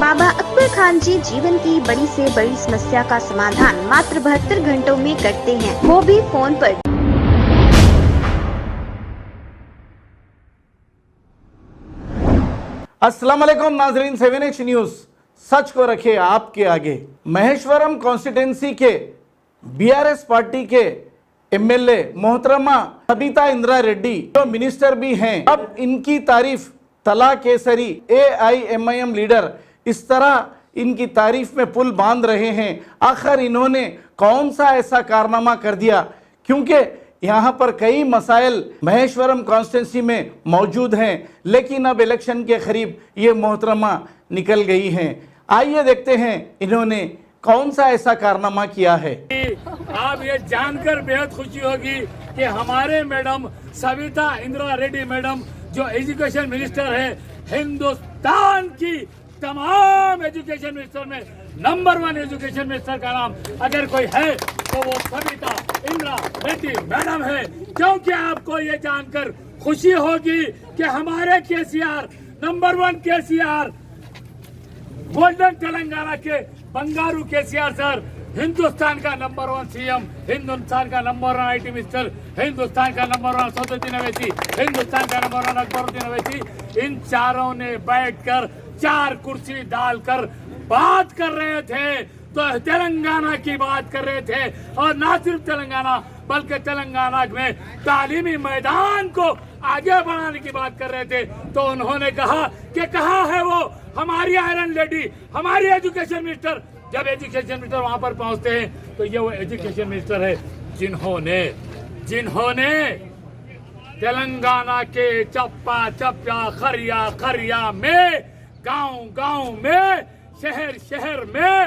बाबा अकबर खान जी जीवन की बड़ी से बड़ी समस्या का समाधान मात्र 72 घंटों में करते हैं, वो भी फोन पर। अस्सलाम वालेकुम नाजरीन, 7H न्यूज सच को रखे आपके आगे। महेश्वरम कॉन्स्टिट्यूंसी के बीआरएस पार्टी के एमएलए मोहतरमा सबिता इंदिरा रेड्डी जो मिनिस्टर भी हैं, अब इनकी तारीफ तला केसरी AIMIM लीडर इस तरह इनकी तारीफ में पुल बांध रहे हैं। आखिर इन्होंने कौन सा ऐसा कारनामा कर दिया, क्योंकि यहाँ पर कई मसाइल महेश्वरम कॉन्स्टिट्यूंसी में मौजूद हैं, लेकिन अब इलेक्शन के करीब ये मोहतरमा निकल गई हैं। आइए देखते हैं इन्होंने कौन सा ऐसा कारनामा किया है। आप ये जानकर बेहद खुशी होगी कि हमारे मैडम सविता इंदिरा रेड्डी मैडम जो एजुकेशन मिनिस्टर है, हिंदुस्तान की तमाम एजुकेशन मिनिस्टर में नंबर 1 एजुकेशन मिनिस्टर का नाम अगर कोई है तो वो सविता इंदिरा रेड्डी मैडम है। क्योंकि आपको ये जानकर खुशी होगी कि हमारे केसीआर नंबर 1 केसीआर गोल्डन तेलंगाना के बंगारू केसीआर सर, हिंदुस्तान का नंबर 1 सीएम, हिंदुस्तान का नंबर 1 IT मिनिस्टर, हिंदुस्तान का नंबर 1 सदुद्दीन अवैसी, हिंदुस्तान का नंबर 1 अकबरुद्दीन अवैसी, इन चारों ने बैठकर 4 कुर्सी डालकर बात कर रहे थे, तो तेलंगाना की बात कर रहे थे। और ना सिर्फ तेलंगाना बल्कि तेलंगाना में तालीमी मैदान को आगे बढ़ाने की बात कर रहे थे। तो उन्होंने कहा कि कहाँ है वो हमारी आयरन लेडी, हमारी एजुकेशन मिनिस्टर। जब एजुकेशन मिनिस्टर वहां पर पहुंचते हैं तो ये वो एजुकेशन मिनिस्टर है जिन्होंने तेलंगाना के चप्पा चप्पा खरिया खरिया में, गांव में, शहर में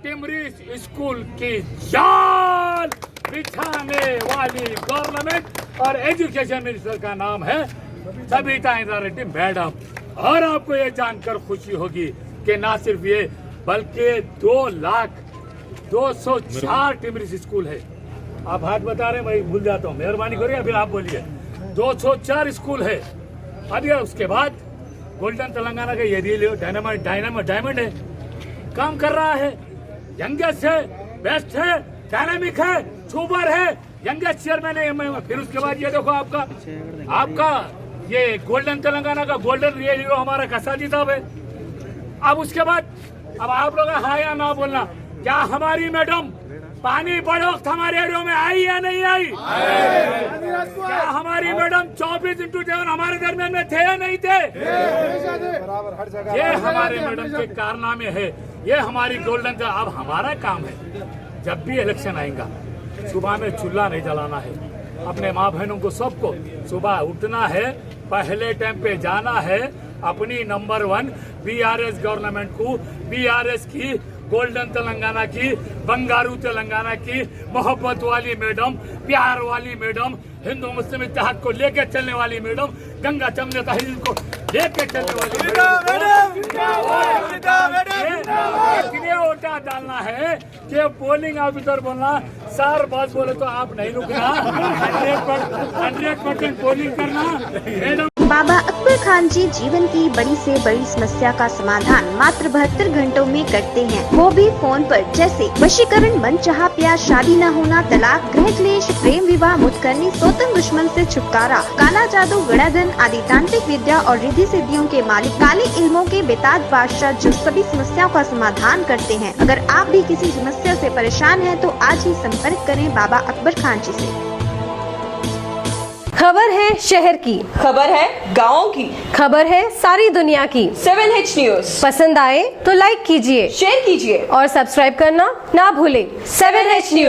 टिमरिस स्कूल की जाल बिछाने वाली गवर्नमेंट और एजुकेशन मिनिस्टर का नाम है सबिता इंदिरा रेड्डी मैडम। और आपको ये जानकर खुशी होगी कि ना सिर्फ ये बल्कि 2,02,04 टिमरिस स्कूल है। आप हाथ बता रहे हैं, मैं भूल जाता हूँ, मेहरबानी करिए, फिर आप बोलिए। 204 स्कूल है। अब ये उसके बाद गोल्डन तेलंगाना का ये डायमंड है, काम कर रहा है, यंगेस्ट है, बेस्ट है, डायनामिक है, सुपर है, यंगेस्ट चेयरमैन है। फिर उसके बाद ये देखो आपका ये गोल्डन तेलंगाना का गोल्डन रियल हीरो हमारा कसाजी साहब है। अब उसके बाद अब आप लोग हाँ या ना बोलना, क्या हमारी मैडम पानी बड़े वक्त हमारे एरिया में आई या नहीं आई? क्या हमारी मैडम 24/7 हमारे दरमियान में थे या नहीं थे? ये हमारे मैडम के कारनामे है, ये हमारी गोल्डन। अब हमारा काम है, जब भी इलेक्शन आएगा सुबह में चूल्हा नहीं जलाना है, अपने माँ बहनों को सबको सुबह उठना है, पहले टाइम पे जाना है, अपनी नंबर 1 BRS गवर्नमेंट को, BRS की गोल्डन तेलंगाना की, बंगारू तेलंगाना की, मोहब्बत वाली मैडम, प्यार वाली मैडम, हिंदू मुस्लिम इत्तेहाद को लेकर चलने वाली मैडम, गंगा जमुना तहजीब को लेकर चलने वाली मैडम। कितने वोटा डालना है कि पोलिंग ऑफिसर बोलना सर बस बोले तो आप नहीं रुकना, 100% पोलिंग करना मैडम। बाबा अकबर खान जी जीवन की बड़ी से बड़ी समस्या का समाधान मात्र 72 घंटों में करते हैं, वो भी फोन पर। जैसे वशीकरण, मनचाहा प्यार, शादी न होना, तलाक, गृह क्लेश, प्रेम विवाह, मुतकरनी, सोतन दुश्मन से छुटकारा, काला जादू, गड़ाधन आदि तांत्रिक विद्या और रिद्धि सिद्धियों के मालिक काले इल्मों के बेताज बादशाह जो सभी समस्याओं का समाधान करते हैं। अगर आप भी किसी समस्या से परेशान हैं तो आज ही संपर्क करें बाबा अकबर खान जी से। खबर है शहर की, खबर है गाँव की, खबर है सारी दुनिया की। 7H न्यूज पसंद आए तो लाइक कीजिए, शेयर कीजिए और सब्सक्राइब करना ना भूलें। 7H news.